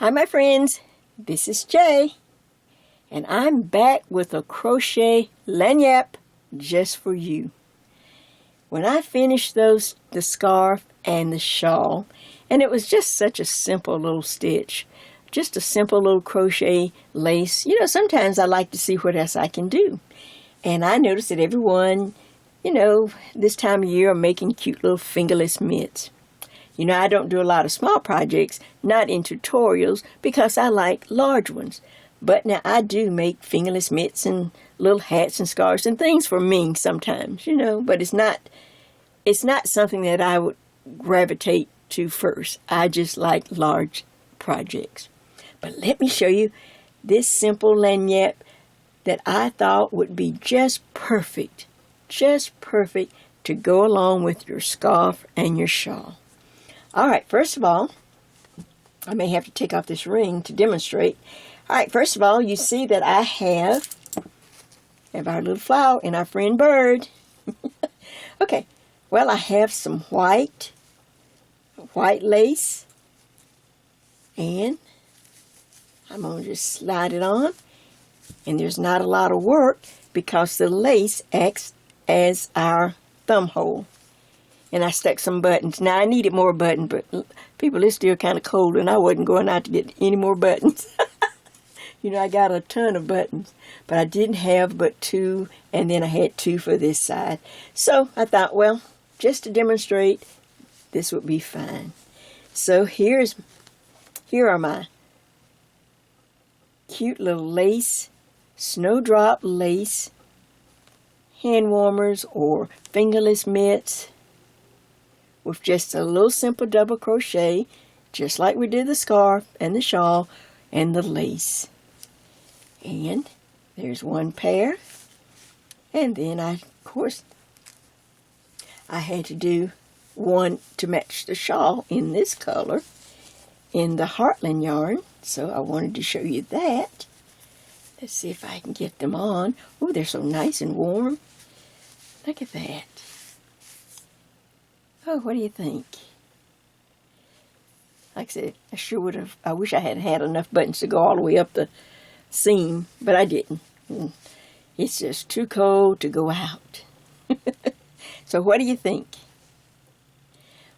Hi my friends, this is Jay, and I'm back with a crochet lagniappe just for you. When I finished the scarf and the shawl, and it was just such a simple little stitch, just a simple little crochet lace. You know, sometimes I like to see what else I can do. And I noticed that everyone, this time of year are making cute little fingerless mitts. You know, I don't do a lot of small projects, not in tutorials, because I like large ones. But now I do make fingerless mitts and little hats and scarves and things for me sometimes, but it's not something that I would gravitate to first. I just like large projects. But let me show you this simple lagniappe that I thought would be just perfect to go along with your scarf and your shawl. All right, first of all, I may have to take off this ring to demonstrate. All right, first of all, you see that I have our little flower and our friend bird. Okay, well, I have some white lace, and I'm going to just slide it on. And there's not a lot of work because the lace acts as our thumb hole. And I stuck some buttons. Now, I needed more buttons, but people, it's still kind of cold, and I wasn't going out to get any more buttons. I got a ton of buttons, but I didn't have but 2, and then I had 2 for this side. So I thought, well, just to demonstrate, this would be fine. So here are my cute little lace, snowdrop lace, hand warmers or fingerless mitts, with just a little simple double crochet, just like we did the scarf and the shawl and the lace. And there's one pair. And then I had to do one to match the shawl in this color, in the Heartland yarn. So I wanted to show you that. Let's see if I can get them on. Oh, they're so nice and warm. Look at that. Oh, what do you think? Like I said, I wish I had had enough buttons to go all the way up the seam, but I didn't. It's just too cold to go out. So what do you think?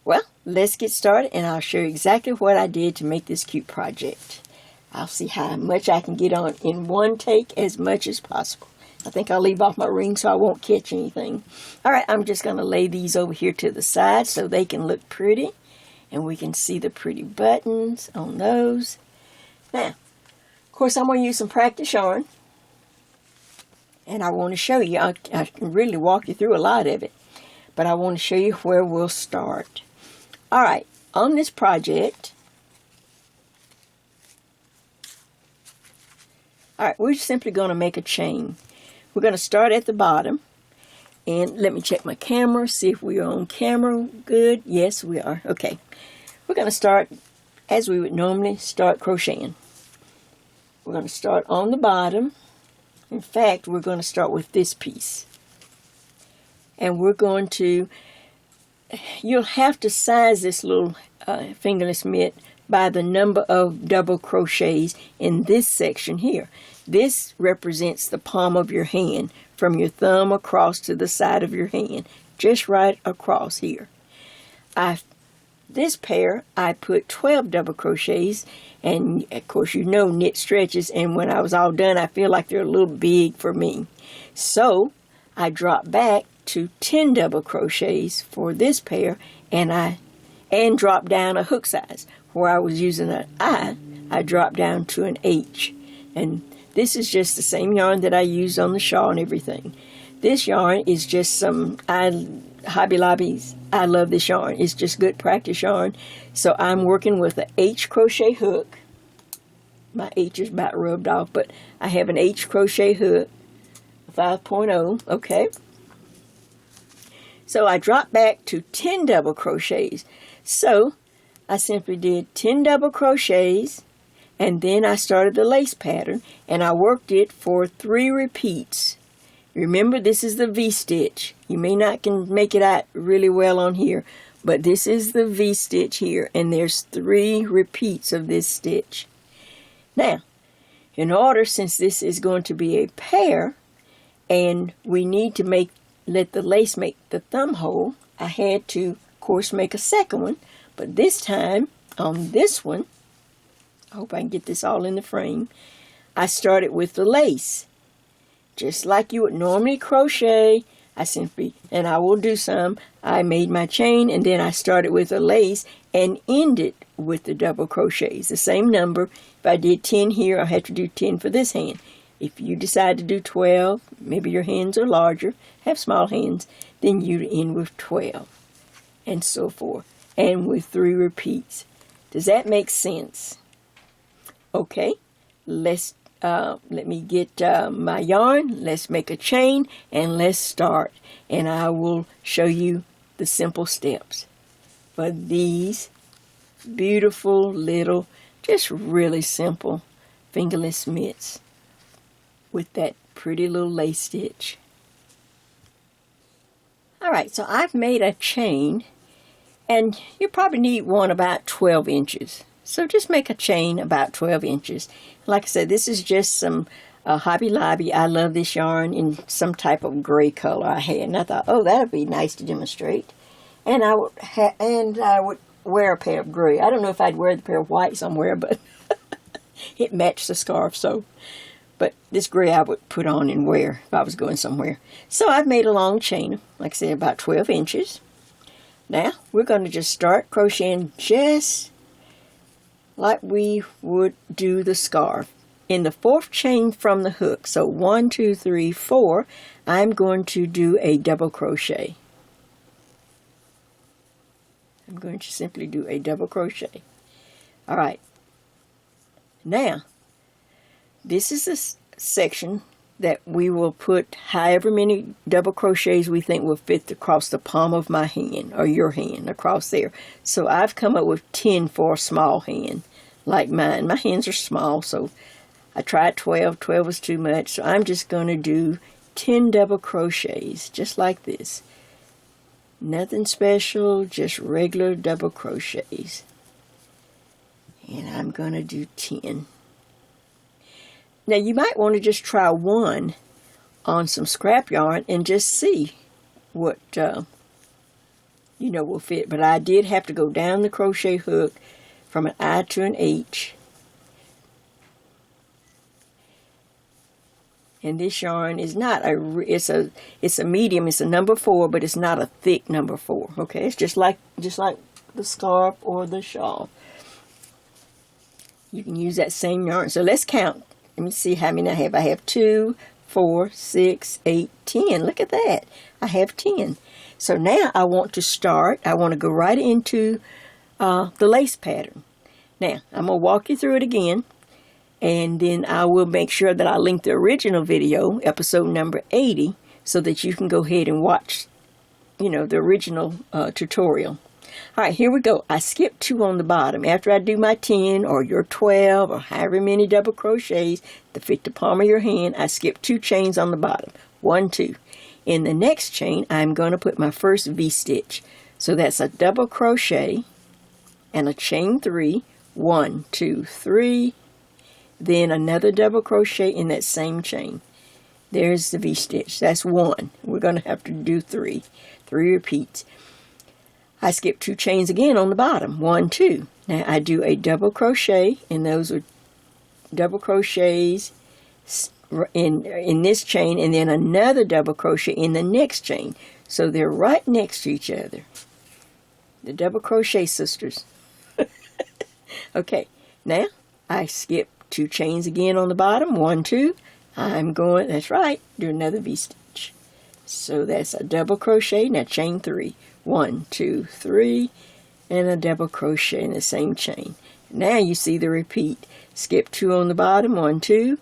Well, let's get started, and I'll show you exactly what I did to make this cute project. I'll see how much I can get on in one take, as much as possible. I think I'll leave off my ring so I won't catch anything. All right, I'm just going to lay these over here to the side so they can look pretty. And we can see the pretty buttons on those. Now, of course, I'm going to use some practice yarn. And I want to show you, I can really walk you through a lot of it. But I want to show you where we'll start. All right, on this project, all right, we're simply going to make a chain. We're going to start at the bottom, and let me check my camera, see if we are on camera. Good. Yes, we are. Okay. We're going to start as we would normally start crocheting. We're going to start on the bottom. In fact, we're going to start with this piece. And we're going to, you'll have to size this little fingerless mitt by the number of double crochets in this section here. This represents the palm of your hand, from your thumb across to the side of your hand, just right across here. This pair, I put 12 double crochets, and of course knit stretches, and when I was all done, I feel like they're a little big for me. So I dropped back to 10 double crochets for this pair, and dropped down a hook size. Where I was using an I dropped down to an H. And this is just the same yarn that I used on the shawl and everything. This yarn is just some Hobby Lobby's. I love this yarn. It's just good practice yarn. So I'm working with an H crochet hook. My H is about rubbed off, but I have an H crochet hook, 5.0, okay? So I dropped back to 10 double crochets. So I simply did 10 double crochets, and then I started the lace pattern, and I worked it for 3 repeats. Remember, this is the V-stitch. You may not can make it out really well on here, but this is the V-stitch here, and there's 3 repeats of this stitch. Now, in order, since this is going to be a pair, and we need to let the lace make the thumb hole, I had to, of course, make a second one. But this time, on this one, I hope I can get this all in the frame, I started with the lace. Just like you would normally crochet, and I will do some, I made my chain, and then I started with a lace and ended with the double crochets. The same number. If I did 10 here, I had to do 10 for this hand. If you decide to do 12, maybe your hands are larger, have small hands, then you end with 12, and so forth, and with 3 repeats. Does that make sense? Okay, let me get my yarn, let's make a chain, and let's start. And I will show you the simple steps for these beautiful little, just really simple fingerless mitts with that pretty little lace stitch. Alright, so I've made a chain, and you probably need one about 12 inches. So just make a chain about 12 inches. Like I said, this is just some Hobby Lobby. I love this yarn in some type of gray color I had. And I thought, oh, that would be nice to demonstrate. And I would wear a pair of gray. I don't know if I'd wear the pair of white somewhere, but it matched the scarf. So, but this gray I would put on and wear if I was going somewhere. So I've made a long chain, like I said, about 12 inches. Now we're going to just start crocheting just like we would do the scarf. In the 4th chain from the hook, so 1, 2, 3, 4, I'm going to do a double crochet. I'm going to simply do a double crochet. Alright, now this is a section that we will put however many double crochets we think will fit across the palm of my hand, or your hand, across there. So I've come up with 10 for a small hand, like mine. My hands are small, so I tried 12. 12 was too much, so I'm just going to do 10 double crochets, just like this. Nothing special, just regular double crochets. And I'm going to do 10. Now you might want to just try one on some scrap yarn and just see what will fit. But I did have to go down the crochet hook from an I to an H. And this yarn is not it's a medium, it's a number 4, but it's not a thick number 4. Okay, it's just like the scarf or the shawl. You can use that same yarn. So let's count. Let me see how many I have. I have 2, 4, 6, 8, 10. Look at that. I have 10. So now I want to go right into the lace pattern. Now, I'm going to walk you through it again, and then I will make sure that I link the original video, episode number 80, so that you can go ahead and watch, the original tutorial. All right, here we go. I skipped 2 on the bottom. After I do my 10 or your 12 or however many double crochets to fit the palm of your hand, I skip 2 chains on the bottom. 1, 2. In the next chain, I'm going to put my first V-stitch. So that's a double crochet and a chain 3. 1, 2, 3. Then another double crochet in that same chain. There's the V-stitch. That's 1. We're going to have to do 3. 3 repeats. I skip 2 chains again on the bottom. 1, 2. Now I do a double crochet, and those are double crochets in this chain, and then another double crochet in the next chain. So they're right next to each other. The double crochet sisters. Okay, now I skip 2 chains again on the bottom. 1, 2. That's right, do another V-stitch. So that's a double crochet. Now chain 3. 1, 2, 3, and a double crochet in the same chain. Now you see the repeat. Skip 2 on the bottom. 1, 2.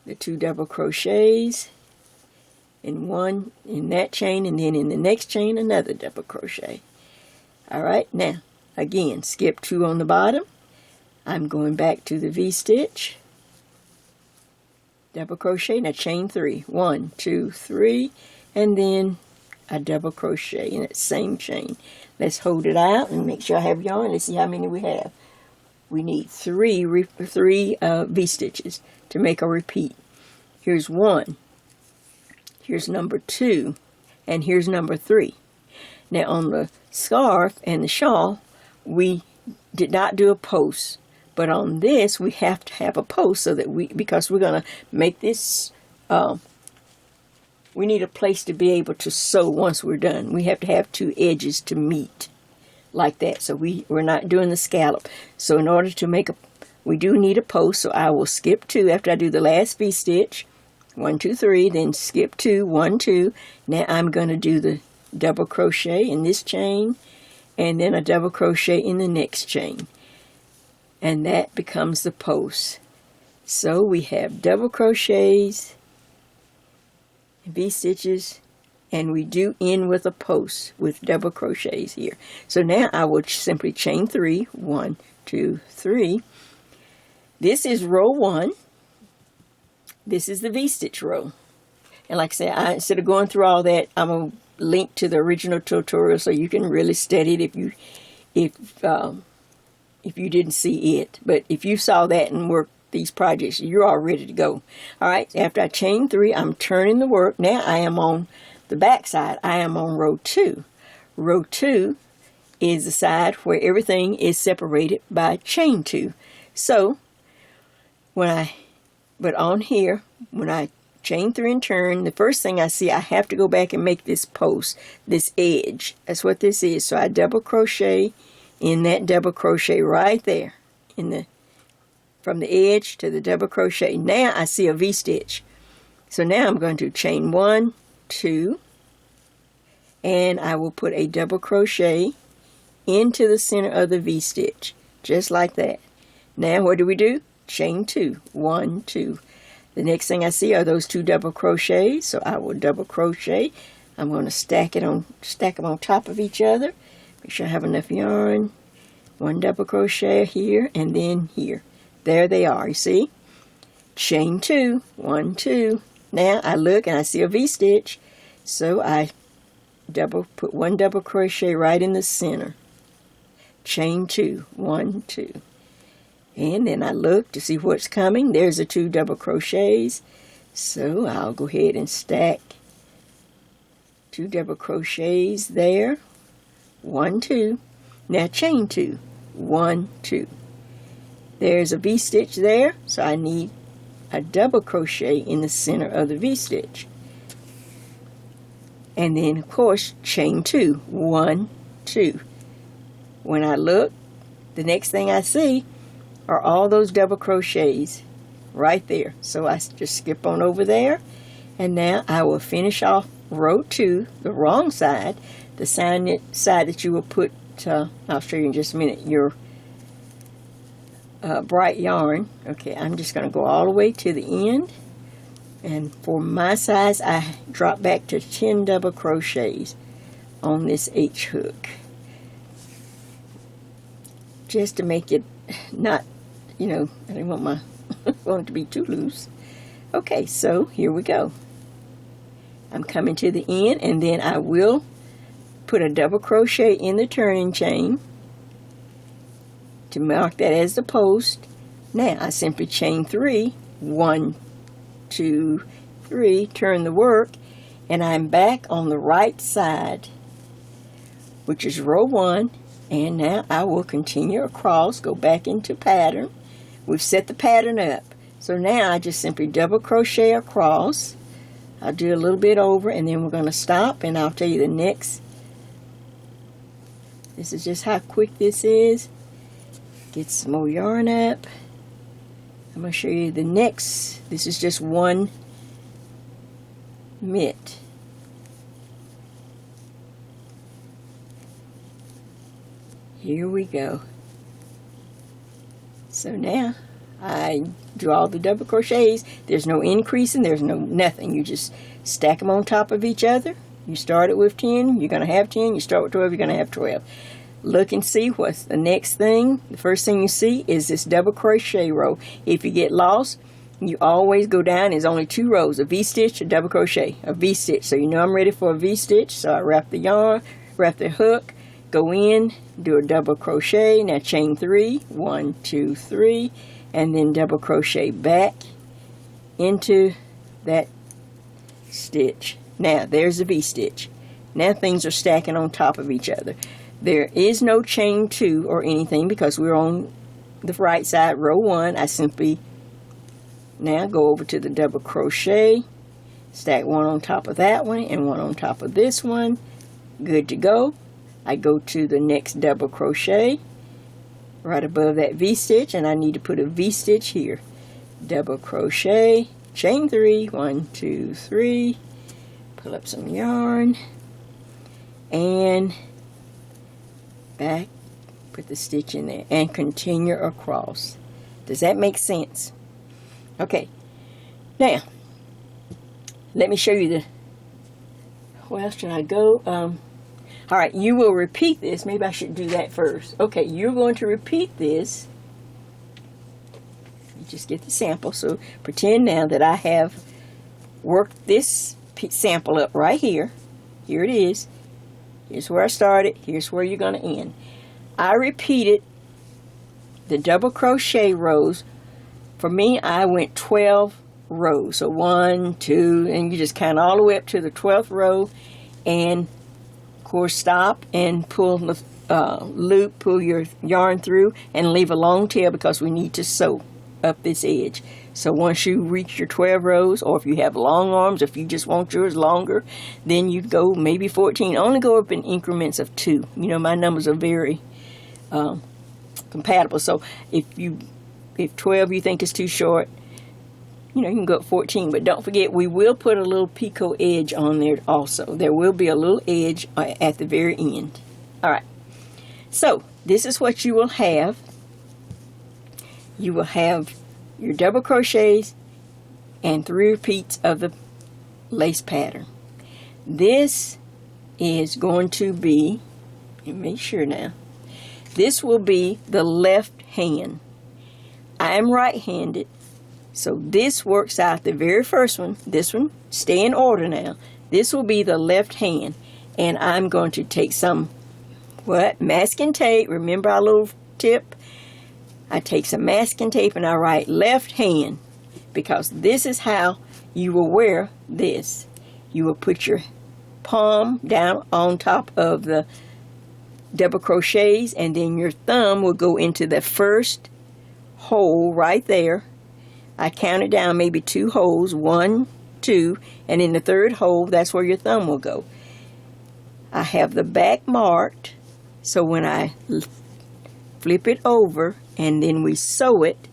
The 2 double crochets. And 1 in that chain, and then in the next chain another double crochet. Alright, now again skip 2 on the bottom. I'm going back to the V-stitch. Double crochet. Now chain 3. 1, 2, 3, and then a double crochet in that same chain. Let's hold it out and make sure I have yarn. Let's see how many we have. we need three V-stitches to make a repeat. Here's 1, here's number 2, and here's number 3. Now on the scarf and the shawl, we did not do a post, but on this we have to have a post so that because we're going to make this, we need a place to be able to sew once we're done. We have to have 2 edges to meet like that, so we're not doing the scallop. So in order to make we do need a post, so I will skip 2 after I do the last V-stitch. 1, 2, 3, then skip 2, 1, 2. Now I'm going to do the double crochet in this chain, and then a double crochet in the next chain, and that becomes the post. So we have double crochets, V-stitches, and we do end with a post with double crochets here. So now I will simply chain 3, 1, 2, 3. This is row 1. This is the V-stitch row. And like I said, instead of going through all that, I'm going to link to the original tutorial so you can really study it if you didn't see it. But if you saw that and worked these projects, you're all ready to go. All right, after I chain 3, I'm turning the work. Now I am on the back side. I am on row 2. Row 2 is the side where everything is separated by chain 2. So but on here, when I chain 3 and turn, the first thing I see, I have to go back and make this post, this edge. That's what this is. So I double crochet in that double crochet right there, from the edge to the double crochet. Now I see a V-stitch. So now I'm going to chain 1, 2, and I will put a double crochet into the center of the V-stitch, just like that. Now what do? Chain 2, 1, 2. The next thing I see are those 2 double crochets, so I will double crochet. I'm going to stack them on top of each other. Make sure I have enough yarn. 1 double crochet here, and then here. There they are, you see? Chain 2, 1, 2. Now I look and I see a V-stitch, so I put 1 double crochet right in the center. Chain 2, 1, 2. And then I look to see what's coming. There's the 2 double crochets. So I'll go ahead and stack 2 double crochets there. 1, 2. Now chain 2. 1, 2. There's a V-stitch there. So I need a double crochet in the center of the V-stitch. And then, of course, chain 2. 1, 2. When I look, the next thing I see are all those double crochets right there. So I just skip on over there, and now I will finish off row 2, the wrong side, the side that you will put, I'll show you in just a minute, your bright yarn. Okay, I'm just going to go all the way to the end, and for my size I drop back to 10 double crochets on this H hook, just to make it not, I didn't want want it to be too loose. Okay, so here we go. I'm coming to the end, and then I will put a double crochet in the turning chain to mark that as the post. Now I simply chain 3, 1, 2, 3, turn the work, and I'm back on the right side, which is row 1. And now I will continue across, go back into pattern. We've set the pattern up. So now I just simply double crochet across. I'll do a little bit over, and then we're going to stop, and I'll tell you the next. This is just how quick this is. Get some more yarn up. I'm going to show you the next. This is just 1 mitt. Here we go. So now I draw the double crochets. There's no increasing, there's no nothing. You just stack them on top of each other. You start it with 10, you're going to have 10. You start with 12, you're going to have 12. Look and see what's the next thing. The first thing you see is this double crochet row. If you get lost, you always go down. There's only 2 rows, a V-stitch, a double crochet, a V-stitch. So you know I'm ready for a V-stitch. So I wrap the yarn, wrap the hook, go in, do a double crochet, now chain 3, 1, 2, 3, and then double crochet back into that stitch. Now there's the V-stitch. Now things are stacking on top of each other. There is no chain 2 or anything because we're on the right side, row 1. I simply now go over to the double crochet, stack one on top of that one and one on top of this one. Good to go. I go to the next double crochet right above that V-stitch, and I need to put a V-stitch here. Double crochet, chain 3, 1, 2, 3, pull up some yarn, and back, put the stitch in there, and continue across. Does that make sense? Okay, now let me show you the, where else should I go? All right, you will repeat this. Maybe I should do that first. Okay, you're going to repeat this. You just get the sample. So pretend now that I have worked this sample up right here. Here it is. Here's where I started. Here's where you're going to end. I repeated the double crochet rows. For me, I went 12 rows. So 1, 2, and you just count all the way up to the 12th row, and of course stop and pull the loop, pull your yarn through, and leave a long tail because we need to sew up this edge. So once you reach your 12 rows, or if you have long arms, if you just want yours longer, then you'd go maybe 14. Only go up in increments of 2. You know, my numbers are very compatible. So if 12 you think is too short, you know, you can go up 14, but don't forget we will put a little picot edge on there also. There will be a little edge at the very end. All right, so this is what you will have. You will have your double crochets and 3 repeats of the lace pattern. This is going to be, let me make sure now, this will be the left hand. I'm right-handed, so this works out the very first one. This one, stay in order now. This will be the left hand, and I'm going to take some, masking tape. Remember our little tip? I take some masking tape and I write left hand, because this is how you will wear this. You will put your palm down on top of the double crochets, and then your thumb will go into the first hole right there. I counted down maybe 2 holes, 1, 2, and in the 3rd hole, that's where your thumb will go. I have the back marked, so when I flip it over and then we sew it,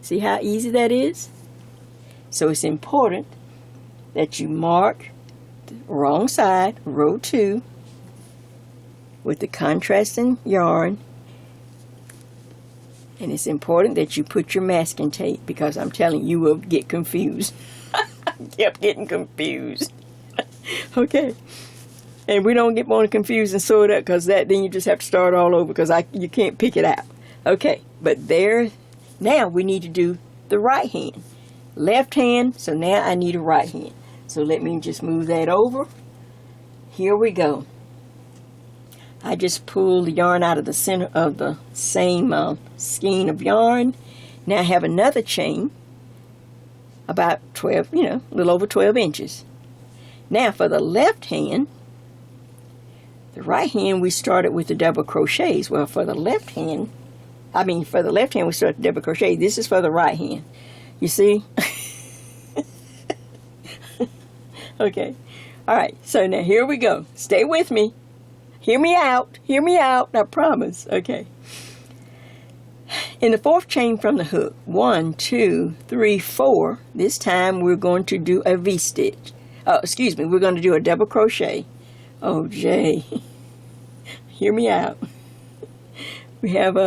see how easy that is? So it's important that you mark the wrong side, row 2, with the contrasting yarn. And it's important that you put your masking tape, because I'm telling you, you will get confused. I kept getting confused. Okay. And we don't get more confused and sew it up, because then you just have to start all over, because you can't pick it out. Okay. But there, now we need to do the right hand. Left hand, so now I need a right hand. So let me just move that over. Here we go. I just pulled the yarn out of the center of the same skein of yarn. Now I have another chain, about 12, a little over 12 inches. Now for the left hand, the right hand we started with the double crochets. Well, for the left hand we started the double crochet. This is for the right hand. You see? Okay. All right. So now here we go. Stay with me. Hear me out, I promise. Okay. In the 4th chain from the hook, 1, 2, 3, 4, this time we're going to do a V-stitch. We're going to do a double crochet. Oh, Jay. Hear me out. We have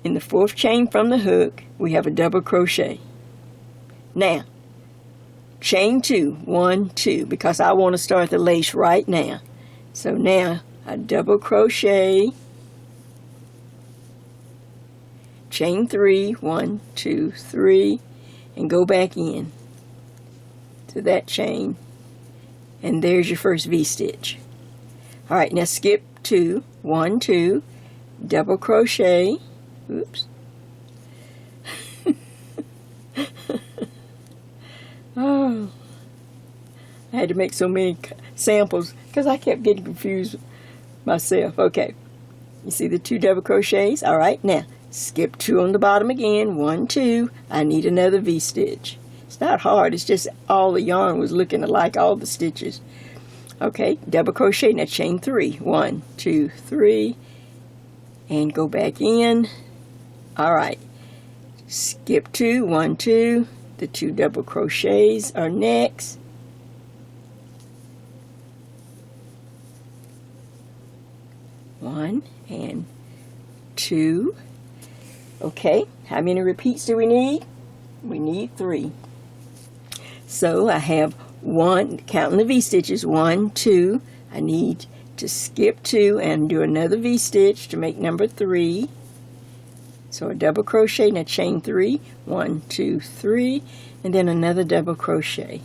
in the 4th chain from the hook, we have a double crochet. Now, chain 2, 1, 2, because I want to start the lace right now. So now I double crochet, chain 3, 1, 2, 3, and go back in to that chain, and there's your first V-stitch. All right, now skip skip 2, 1, 2, double crochet, oops, oh, I had to make so many samples because I kept getting confused myself. Okay, you see the 2 double crochets? All right, now skip 2 on the bottom again, 1, 2, I need another V-stitch. It's not hard, it's just all the yarn was looking alike, all the stitches. Okay, double crochet, now chain 3, 1, 2, 3, and go back in. All right, skip 2, 1, 2, the 2 double crochets are next. One and 2. Okay, how many repeats do we need? We need 3. So I have 1, counting the V-stitches, 1, 2. I need to skip 2 and do another V-stitch to make number 3. So a double crochet, now chain 3, 1, 2, 3, and then another double crochet.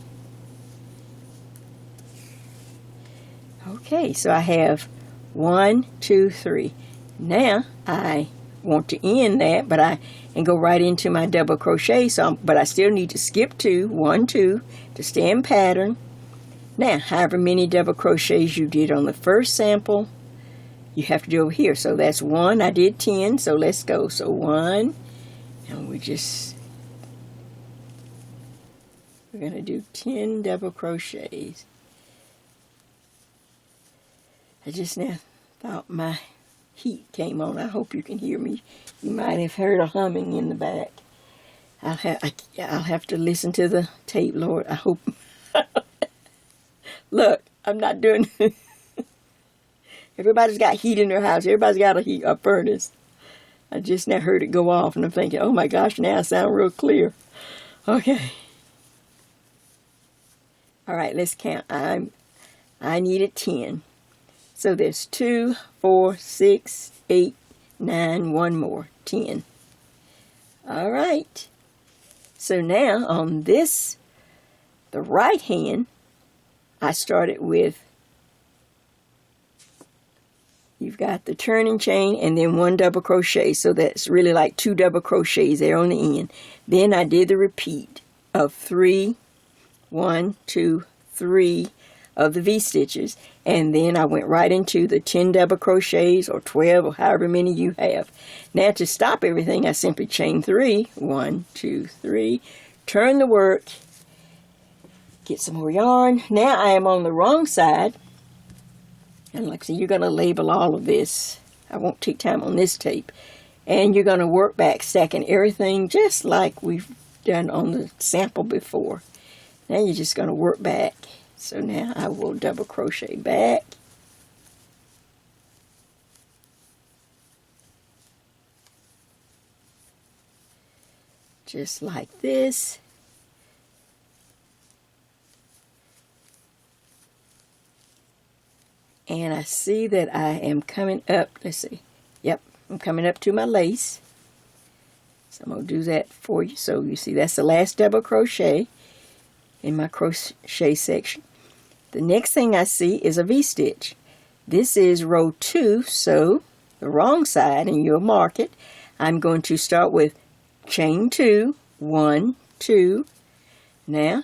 Okay, so I have 1, 2, 3. Now I want to end that, and go right into my double crochet. But I still need to skip 2, 1, 2 to stay in pattern. Now, however many double crochets you did on the first sample, you have to do over here. So that's 1. I did 10. So let's go. So 1, and we're going to do 10 double crochets. I just now thought my heat came on. I hope you can hear me. You might have heard a humming in the back. I'll have to listen to the tape, Lord. I hope. Look, I'm not doing. Everybody's got heat in their house. Everybody's got a furnace. I just now heard it go off, and I'm thinking, oh my gosh, now I sound real clear. Okay. All right, let's count. I needed 10. So there's 2, 4, 6, 8, 9, 1 more, 10. All right. So now on this, the right hand, I started with, you've got the turning chain and then 1 double crochet. So that's really like 2 double crochets there on the end. Then I did the repeat of 3, 1, 2, 3 of the V-stitches, and then I went right into the 10 double crochets or 12 or however many you have. Now to stop everything, I simply chain 3, 1, 2, 3, turn the work, get some more yarn. Now I am on the wrong side, and like I said, you're going to label all of this. I won't take time on this tape. And you're going to work back, stacking everything just like we've done on the sample before. Now you're just going to work back. So now I will double crochet back. Just like this. And I see that I am coming up, let's see, yep, I'm coming up to my lace. So I'm going to do that for you. So you see that's the last double crochet in my crochet section. The next thing I see is a V-stitch. This is row 2, so the wrong side, and you'll mark it. I'm going to start with chain 2, 1, 2. Now,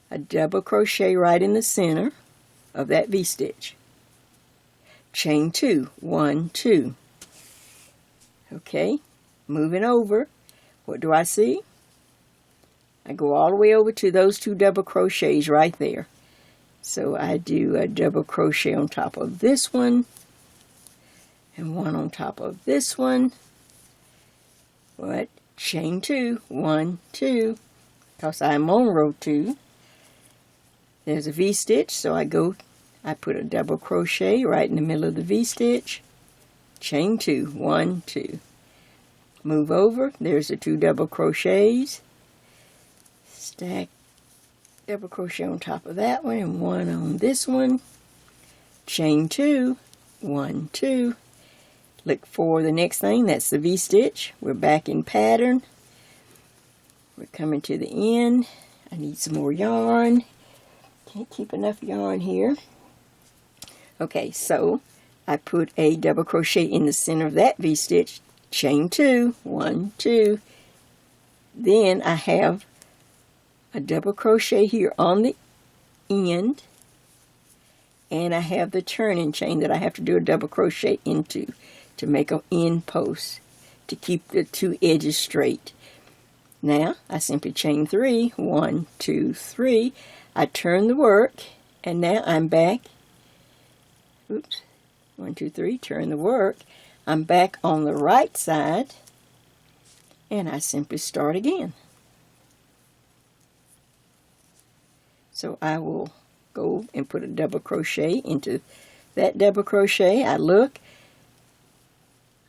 a double crochet right in the center of that V-stitch. Chain 2, 1, 2. Okay, moving over. What do I see? I go all the way over to those 2 double crochets right there. So I do a double crochet on top of this one, and 1 on top of this one. But chain 2, 1, 2, because I'm on row 2. There's a V-stitch, so I put a double crochet right in the middle of the V-stitch. Chain 2, 1, 2. Move over, there's the 2 double crochets. Stack double crochet on top of that one and 1 on this one. Chain 2, 1, 2. Look for the next thing, that's the V-stitch. We're back in pattern. We're coming to the end. I need some more yarn. Can't keep enough yarn here. Okay, so I put a double crochet in the center of that V-stitch, chain 2, 1, 2. Then I have a double crochet here on the end, and I have the turning chain that I have to do a double crochet into to make an end post to keep the two edges straight. Now I simply chain 3, 1, 2, 3. I turn the work, and now I'm back. Oops, 1, 2, 3. Turn the work. I'm back on the right side, and I simply start again. So I will go and put a double crochet into that double crochet. I look,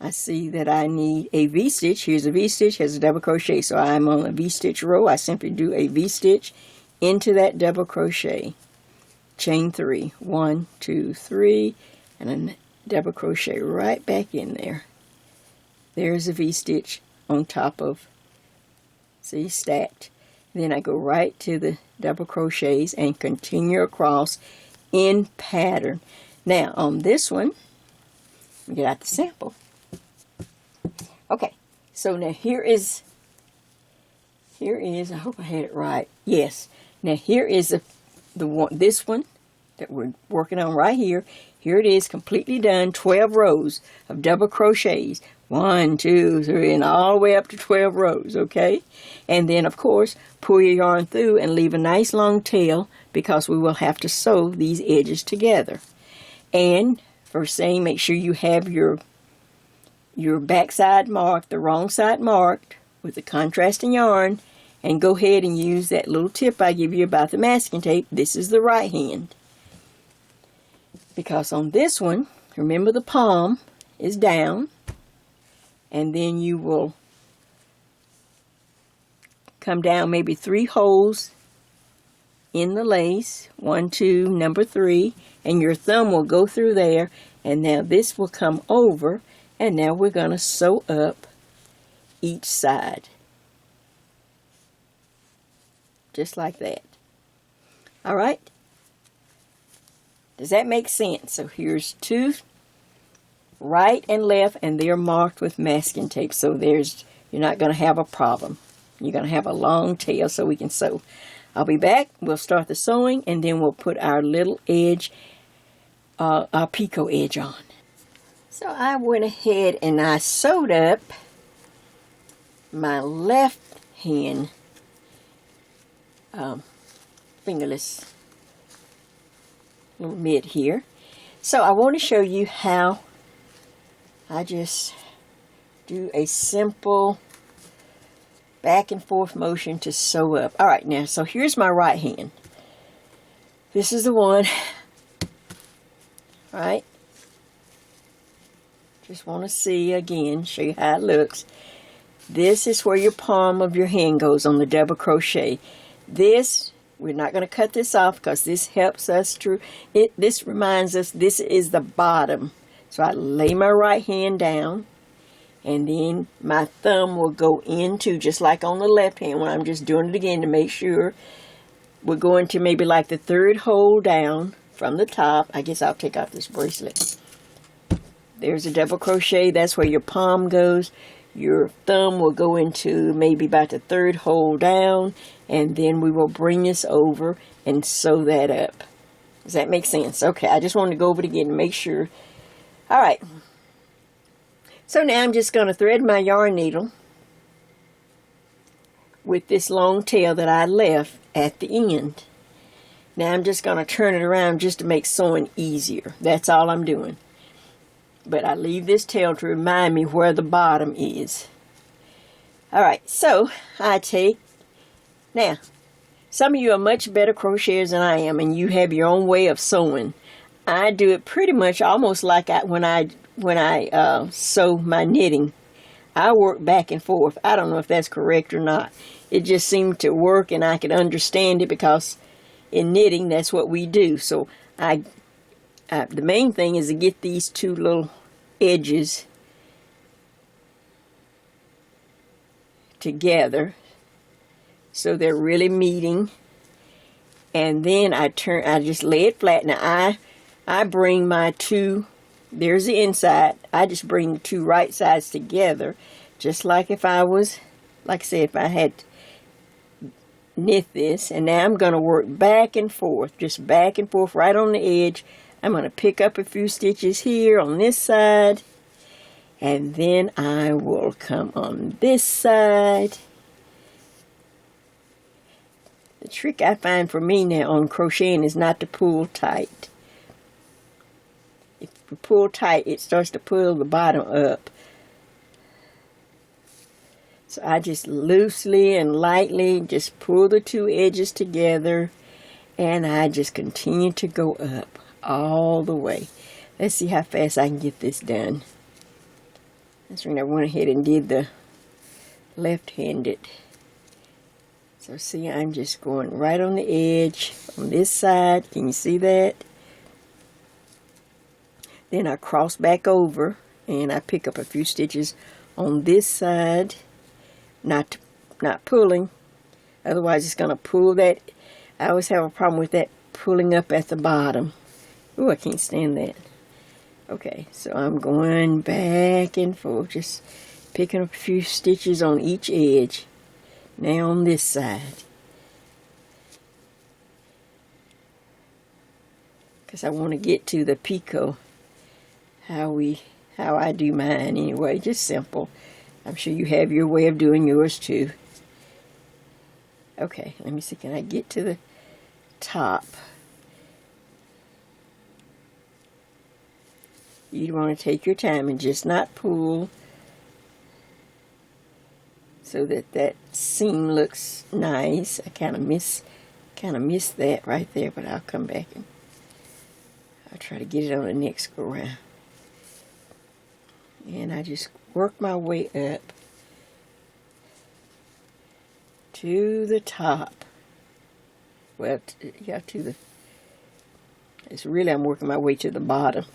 I see that I need a V-stitch. Here's a V-stitch, has a double crochet. So I'm on a V-stitch row. I simply do a V-stitch into that double crochet. Chain 3, 1, 2, 3, and a double crochet right back in there. There's a V-stitch on top of, see, stacked. Then I go right to the double crochets and continue across in pattern. Now on this one, let me get out the sample. Okay, so now here is, I hope I had it right. Yes. Now here is the one, this one that we're working on right here. Here it is, completely done, 12 rows of double crochets. 1, 2, 3, and all the way up to 12 rows, okay? And then, of course, pull your yarn through and leave a nice long tail because we will have to sew these edges together. And first thing, make sure you have your back side marked, the wrong side marked with the contrasting yarn, and go ahead and use that little tip I give you about the masking tape. This is the right hand. Because on this one, remember the palm is down, and then you will come down maybe 3 holes in the lace, 1, 2, number 3, and your thumb will go through there, and now this will come over, and now we're going to sew up each side. Just like that. All right? Does that make sense? So here's 2 right and left, and they're marked with masking tape, so you're not going to have a problem. You're going to have a long tail so we can sew. I'll be back. We'll start the sewing, and then we'll put our little edge, our picot edge on. So I went ahead and I sewed up my left hand fingerless little mitt here. So I want to show you how I just do a simple back and forth motion to sew up. All right, now, so here's my right hand. This is the one, right? Just want to see again, show you how it looks. This is where your palm of your hand goes on the double crochet. This, we're not going to cut this off because this helps us to, this reminds us this is the bottom. So I lay my right hand down, and then my thumb will go into, just like on the left hand when I'm just doing it again to make sure. We're going to maybe like the 3rd hole down from the top. I guess I'll take off this bracelet. There's a double crochet. That's where your palm goes. Your thumb will go into maybe about the 3rd hole down, and then we will bring this over and sew that up. Does that make sense? Okay, I just wanted to go over it again to make sure. All right. So now I'm just going to thread my yarn needle with this long tail that I left at the end. Now I'm just going to turn it around just to make sewing easier. That's all I'm doing. But I leave this tail to remind me where the bottom is. Alright, so I take, now, some of you are much better crocheters than I am, and you have your own way of sewing. I do it pretty much almost like when I sew my knitting. I work back and forth. I don't know if that's correct or not. It just seemed to work, and I could understand it because in knitting, that's what we do. So the main thing is to get these 2 little edges together so they're really meeting, and then I just lay it flat. Now I bring my 2 there's the inside. I just bring the two right sides together, just like if I was, like I said, if I had knit this. And now I'm going to work back and forth, just back and forth right on the edge. I'm going to pick up a few stitches here on this side, and then I will come on this side. The trick I find for me now on crocheting is not to pull tight. If you pull tight, it starts to pull the bottom up. So I just loosely and lightly just pull the two edges together, and I just continue to go up all the way. Let's see how fast I can get this done. That's when I went ahead and did the left-handed. So see, I'm just going right on the edge on this side. Can you see that? Then I cross back over and I pick up a few stitches on this side. Not pulling, otherwise it's going to pull that. I always have a problem with that pulling up at the bottom. Ooh, I can't stand that. Okay, so I'm going back and forth, just picking up a few stitches on each edge. Now on this side, because I want to get to the picot, how I do mine anyway, just simple. I'm sure you have your way of doing yours too. Okay, let me see, can I get to the top? You want to take your time and just not pull so that that seam looks nice. I kind of miss that right there, but I'll come back and I'll try to get it on the next go round. And I just work my way up to the top. Well, yeah, it's really, I'm working my way to the bottom.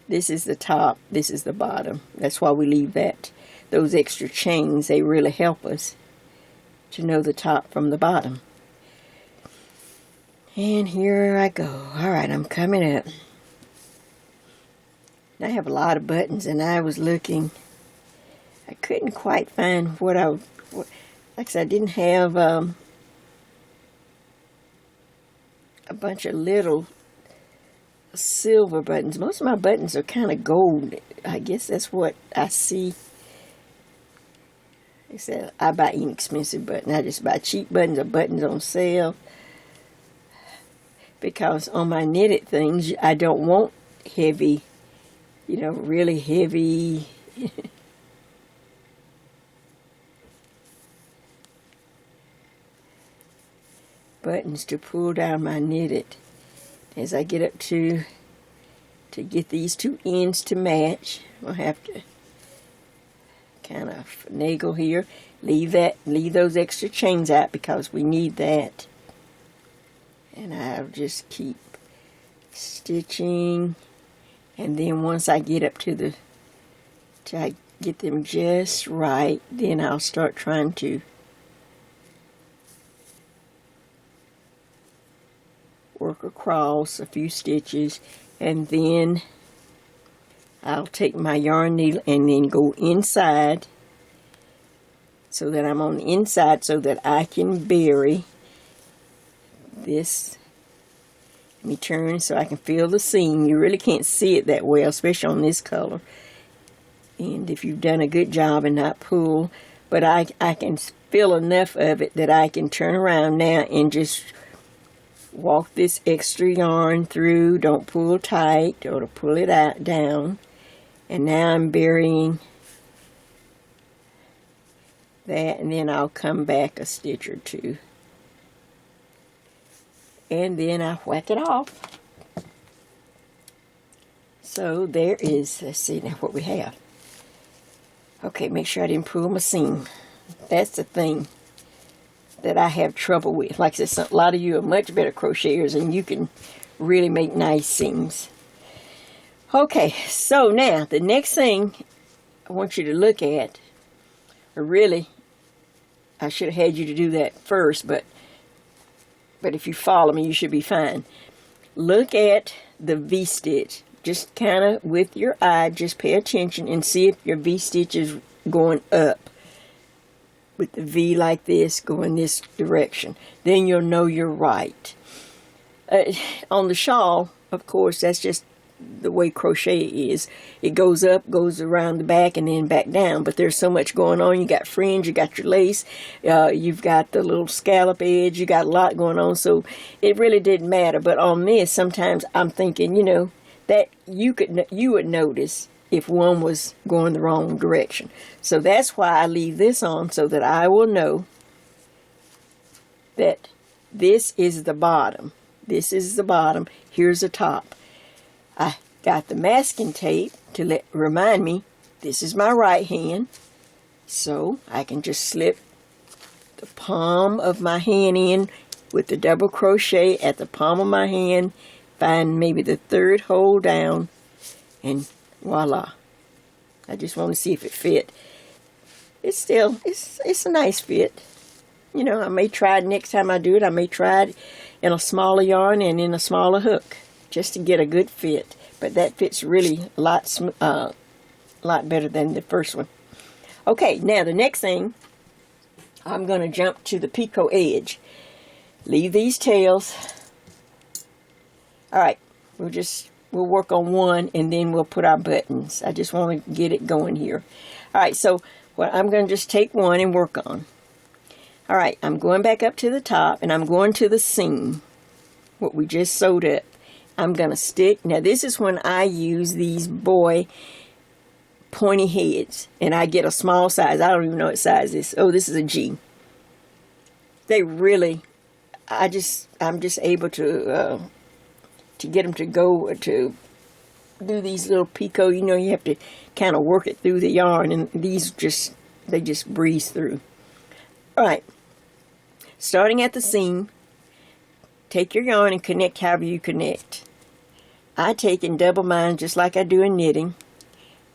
This is the top, this is the bottom. That's why we leave those extra chains. They really help us to know the top from the bottom. And here I go. All right, I'm coming up. I have a lot of buttons, and I was looking. I couldn't quite find like I said, I didn't have a bunch of little silver buttons. Most of my buttons are kind of gold. I guess that's what I see. Like I said, I buy inexpensive buttons. I just buy cheap buttons or buttons on sale. Because on my knitted things, I don't want heavy, really heavy buttons to pull down my knitted. As I get up to get these two ends to match, I'll have to kind of finagle here. Leave those extra chains out because we need that. And I'll just keep stitching. And then once I get up till I get them just right, then I'll start trying to work across a few stitches, and then I'll take my yarn needle and then go inside so that I'm on the inside so that I can bury this. Let me turn so I can feel the seam. You really can't see it that well, especially on this color. And if you've done a good job and not pull, but I can feel enough of it that I can turn around now and just walk this extra yarn through. Don't pull tight or to pull it out down. And now I'm burying that, and then I'll come back a stitch or two. And then I whack it off. So there is, let's see now what we have. Okay, make sure I didn't pull my seam. That's the thing that I have trouble with. Like I said, a lot of you are much better crocheters and you can really make nice seams. Okay, so now the next thing I want you to look at, or really, I should have had you to do that first, but if you follow me, you should be fine. Look at the V-stitch. just kind of with your eye, just pay attention and see if your V-stitch is going up with the V like this, going this direction. Then you'll know you're right. On the shawl, of course, that's just the way crochet is. It goes up, goes around the back, and then back down. But there's so much going on. You got fringe, you got your lace, you've got the little scallop edge, you got a lot going on. So it really didn't matter. But on this, sometimes I'm thinking, you know, that you would notice if one was going the wrong direction. So that's why I leave this on, so that I will know that this is the bottom. This is the bottom. Here's the top. I got the masking tape to remind me this is my right hand. So I can just slip the palm of my hand in with the double crochet at the palm of my hand. Find maybe the third hole down, and voila. I just want to see if it fit. It's a nice fit. You know, I may try it next time I do it. I may try it in a smaller yarn and in a smaller hook, just to get a good fit. But that fits really a lot better than the first one. Okay, now the next thing, I'm going to jump to the picot edge. Leave these tails. All right, we'll work on one, and then we'll put our buttons. I just want to get it going here. All right, so I'm going to just take one and work on. All right, I'm going back up to the top, and I'm going to the seam, what we just sewed up. I'm going to stick. Now, this is when I use these boy pointy heads, and I get a small size. I don't even know what size this is. Oh, this is a G. They really, I'm just able to get them to go to do these little picot. You know, you have to kind of work it through the yarn, and these they just breeze through. All right, starting at the seam, take your yarn and connect however you connect. I take and double mine just like I do in knitting.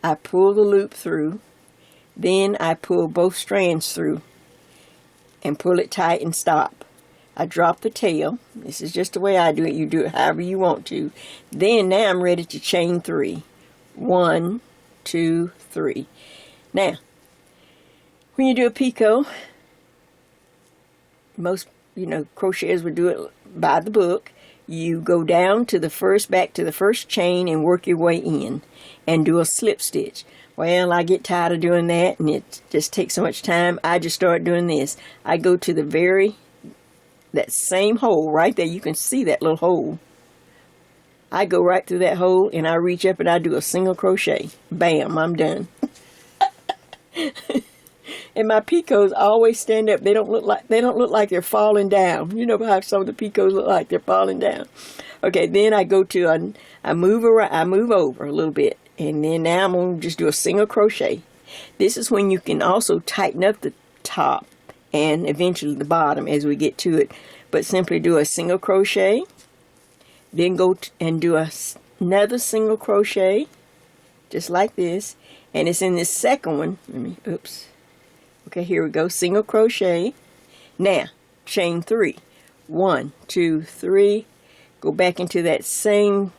I pull the loop through, then I pull both strands through and pull it tight and stop. I drop the tail. This is just the way I do it. You do it however you want to. Then now I'm ready to chain 3. 1, 2, 3. Now, when you do a picot, most crocheters would do it by the book. You go down to the first, back to the first chain and work your way in and do a slip stitch. Well, I get tired of doing that, and it just takes so much time. I just start doing this. I go to that same hole right there. You can see that little hole. I go right through that hole, and I reach up and I do a single crochet. Bam, I'm done. And my picots always stand up. They don't look like they're falling down. You know how some of the picots look like they're falling down. Okay, then I go to I move over a little bit, and then now I'm going to just do a single crochet. This is when you can also tighten up the top and eventually the bottom as we get to it. But simply do a single crochet, then go and do another single crochet, just like this. And it's in this second one. Oops. Okay, here we go. Single crochet. Now, chain 3. 1, 2, 3. Go back into that same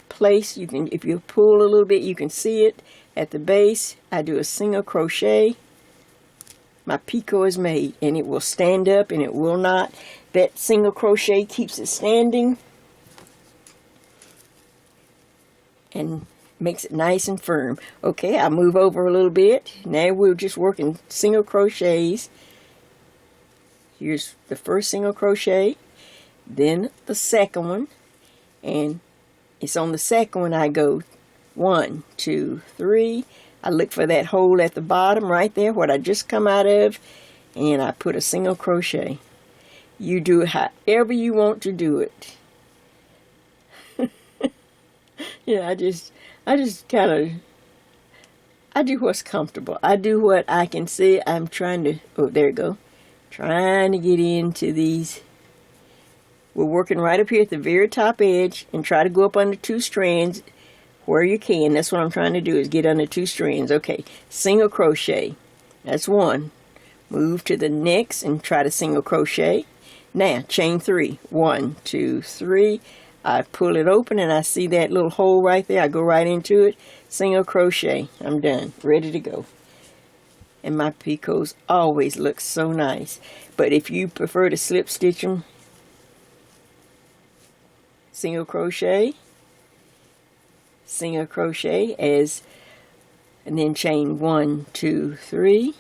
place. You can, if you pull a little bit, you can see it at the base. I do a single crochet. My picot is made, and it will stand up, and it will not. That single crochet keeps it standing and makes it nice and firm. Okay, I move over a little bit. Now we're just working single crochets. Here's the first single crochet, then the second one, and it's on the second one I go 1, 2, 3. I look for that hole at the bottom right there, what I just come out of, and I put a single crochet. You do it however you want to do it. Yeah, I just kind of, I do what's comfortable. I do what I can see. I'm trying to, oh, there you go. Trying to get into these. We're working right up here at the very top edge, and try to go up under 2 strands where you can. That's what I'm trying to do, is get under 2 strands. Okay, single crochet. That's 1. Move to the next and try to single crochet. Now, chain 3. 1, 2, 3. I pull it open and I see that little hole right there. I go right into it, single crochet. I'm done, ready to go. And my picots always look so nice. But if you prefer to slip stitch them, single crochet, and then chain 1, 2, 3.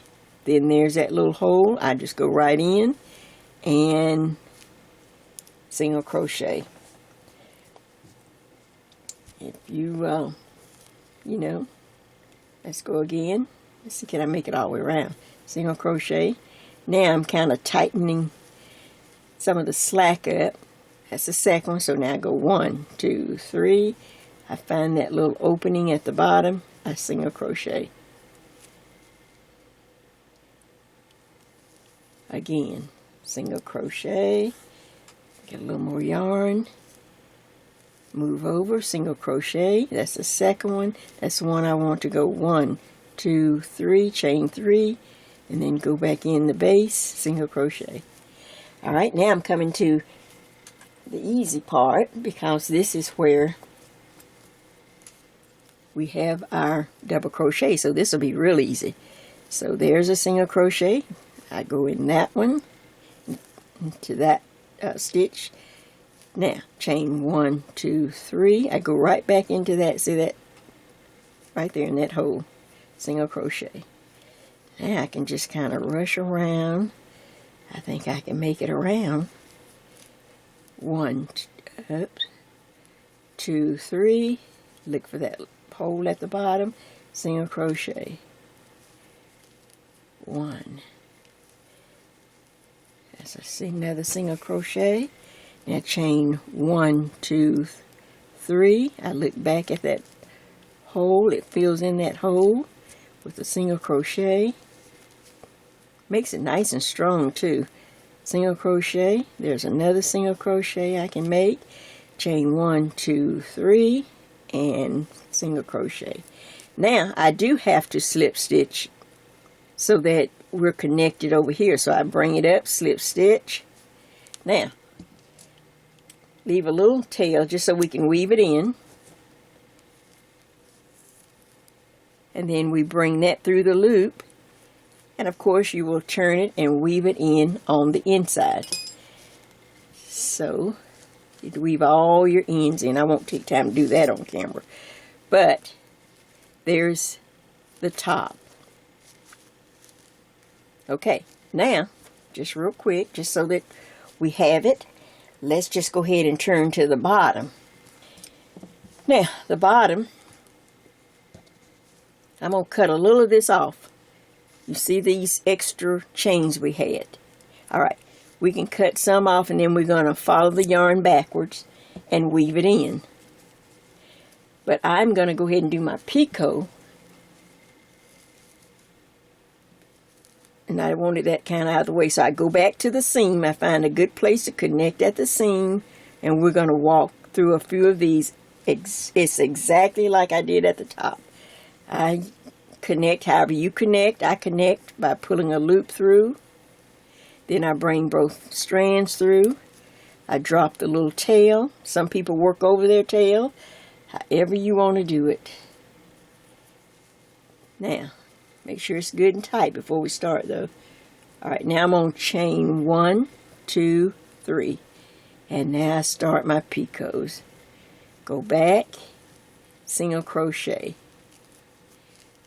Then there's that little hole. I just go right in and single crochet. If you, you know, let's go again. Let's see, can I make it all the way around? Single crochet. Now I'm kind of tightening some of the slack up. That's the second one. So now I go 1, 2, 3. I find that little opening at the bottom. I single crochet. Again, single crochet. Get a little more yarn. Move over, single crochet. That's the second one. That's the one I want to go 1, 2, 3, chain 3, and then go back in the base, single crochet. All right, now I'm coming to the easy part, because this is where we have our double crochet, so this will be real easy. So there's a single crochet. I go in that one, into that stitch. Now, chain 1, 2, 3. I go right back into that. See that? Right there in that hole. Single crochet. Now I can just kind of rush around. I think I can make it around. 1, 2, 3. Look for that hole at the bottom. Single crochet. 1. As I see another single crochet. Now chain 1, 2, 3. I look back at that hole. It fills in that hole with a single crochet. Makes it nice and strong too. Single crochet. There's another single crochet I can make. Chain 1, 2, 3, and single crochet. Now I do have to slip stitch so that we're connected over here. So I bring it up, slip stitch. Now leave a little tail just so we can weave it in. And then we bring that through the loop. And of course you will turn it and weave it in on the inside. So you weave all your ends in. I won't take time to do that on camera. But there's the top. Okay, now just real quick, just so that we have it, let's just go ahead and turn to the bottom. Now, the bottom, I'm going to cut a little of this off. You see these extra chains we had. Alright, we can cut some off, and then we're going to follow the yarn backwards and weave it in. But I'm going to go ahead and do my picot. And I wanted that kind of out of the way. So I go back to the seam. I find a good place to connect at the seam. And we're going to walk through a few of these. It's exactly like I did at the top. I connect however you connect. I connect by pulling a loop through. Then I bring both strands through. I drop the little tail. Some people work over their tail. However you want to do it. Now, make sure it's good and tight before we start though. Alright, now I'm on chain 1, 2, 3. And now I start my picots. Go back, single crochet.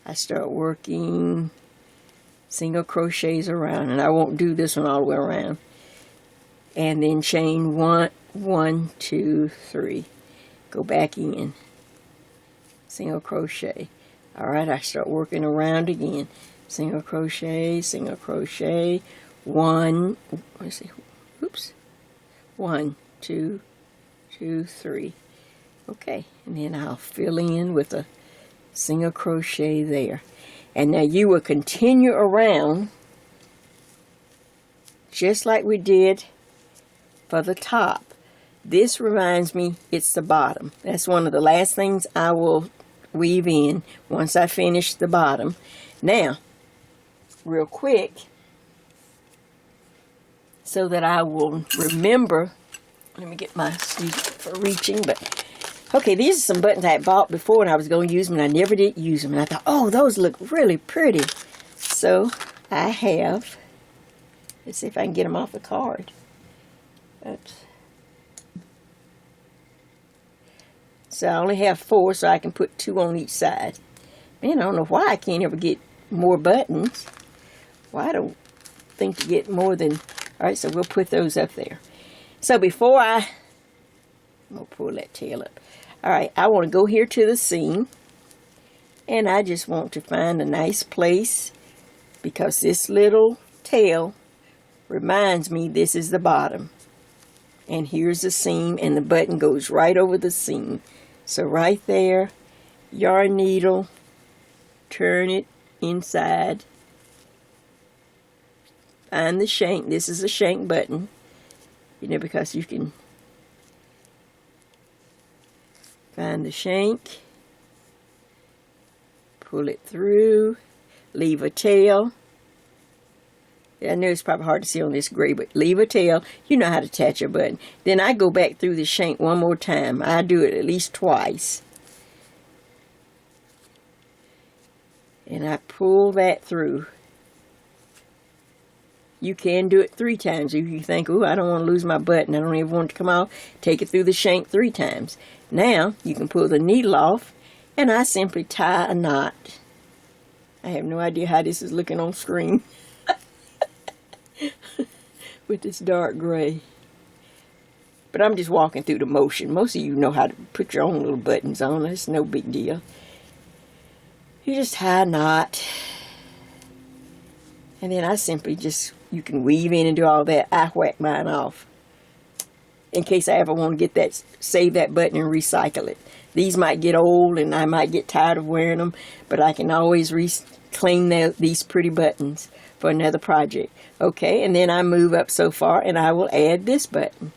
I start working single crochets around, and I won't do this one all the way around. And then chain 1, 1, 2, 3. Go back in. Single crochet. Alright, I start working around again. Single crochet, 1, let's see, oops, 1, 2, 2, 3. Okay, and then I'll fill in with a single crochet there. And now you will continue around just like we did for the top. This reminds me, it's the bottom. That's one of the last things I will weave in once I finish the bottom. Now, real quick, so that I will remember Let me get my sleeve for reaching, but okay, these are some buttons I had bought before and I was going to use them and I never did use them. And I thought, oh, those look really pretty. So I have, let's see if I can get them off the card. Oops. So I only have 4, so I can put 2 on each side. Man, I don't know why I can't ever get more buttons. Well, I don't think to get more than, all right, so we'll put those up there. So before I'm going to pull that tail up. All right, I want to go here to the seam, and I just want to find a nice place because this little tail reminds me this is the bottom. And here's the seam, and the button goes right over the seam. So right there, yarn needle, turn it inside, find the shank. This is a shank button, you know, because you can find the shank, pull it through, leave a tail. I know it's probably hard to see on this gray, but leave a tail. You know how to attach a button. Then I go back through the shank one more time. I do it at least twice. And I pull that through. You can do it 3 times. If you think, oh, I don't want to lose my button, I don't even want it to come off, take it through the shank 3 times. Now, you can pull the needle off, and I simply tie a knot. I have no idea how this is looking on screen. With this dark gray. But I'm just walking through the motion. Most of you know how to put your own little buttons on. It's no big deal. You just tie a knot. And then I simply just, you can weave in and do all that. I whack mine off. In case I ever want to get that, save that button and recycle it. These might get old and I might get tired of wearing them. But I can always reclaim these pretty buttons for another project. Okay, and then I move up so far and I will add this button.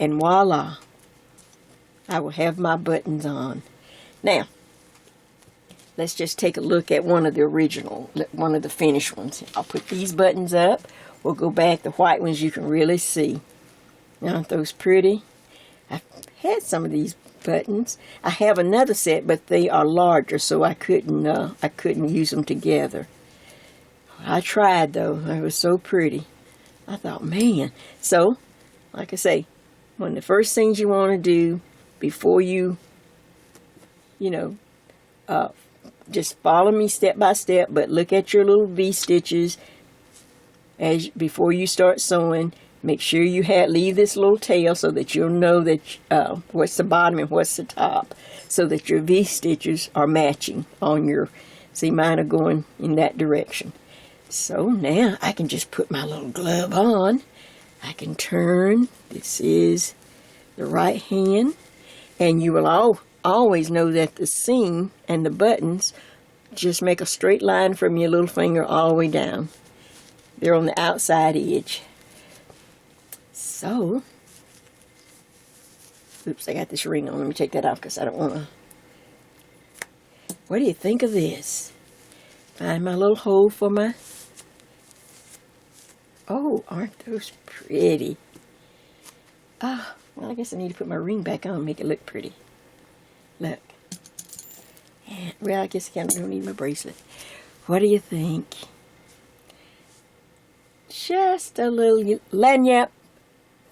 And voila, I will have my buttons on. Now, let's just take a look at one of the finished ones. I'll put these buttons up. We'll go back. The white ones you can really see. Aren't those pretty? I've had some of these buttons. I have another set, but they are larger, so I couldn't use them together. I tried though. It was so pretty. I thought, man. So, like I say, one of the first things you want to do before you just follow me step by step, but look at your little V stitches before you start sewing. Make sure you leave this little tail so that you'll know that what's the bottom and what's the top, so that your V stitches are matching on your. See, mine are going in that direction. So now I can just put my little glove on. I can turn. This is the right hand. And you will always know that the seam and the buttons just make a straight line from your little finger all the way down. They're on the outside edge. So, oops, I got this ring on. Let me take that off because I don't want to. What do you think of this? Find my little hole for my. Oh, aren't those pretty? Ah, well, I guess I need to put my ring back on and make it look pretty. Look. And, well, I guess I don't need my bracelet. What do you think? Just a little lagniappe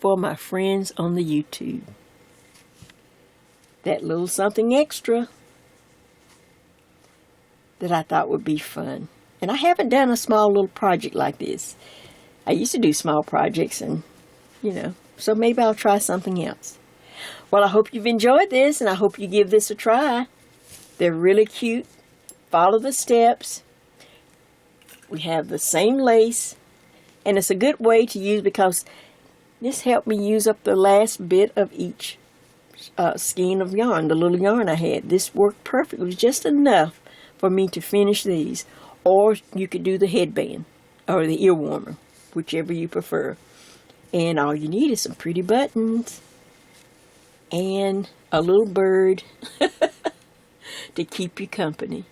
for my friends on the YouTube. That little something extra that I thought would be fun. And I haven't done a small little project like this. I used to do small projects and, so maybe I'll try something else. Well, I hope you've enjoyed this and I hope you give this a try. They're really cute. Follow the steps. We have the same lace. And it's a good way to use because this helped me use up the last bit of each skein of yarn, the little yarn I had. This worked perfect. It was just enough for me to finish these. Or you could do the headband or the ear warmer, whichever you prefer. And all you need is some pretty buttons and a little bird to keep you company.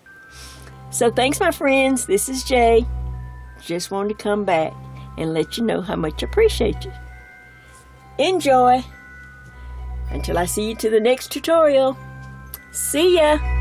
So thanks, my friends. This is Jay. Just wanted to come back and let you know how much I appreciate you. Enjoy. Until I see you to the next tutorial. See ya!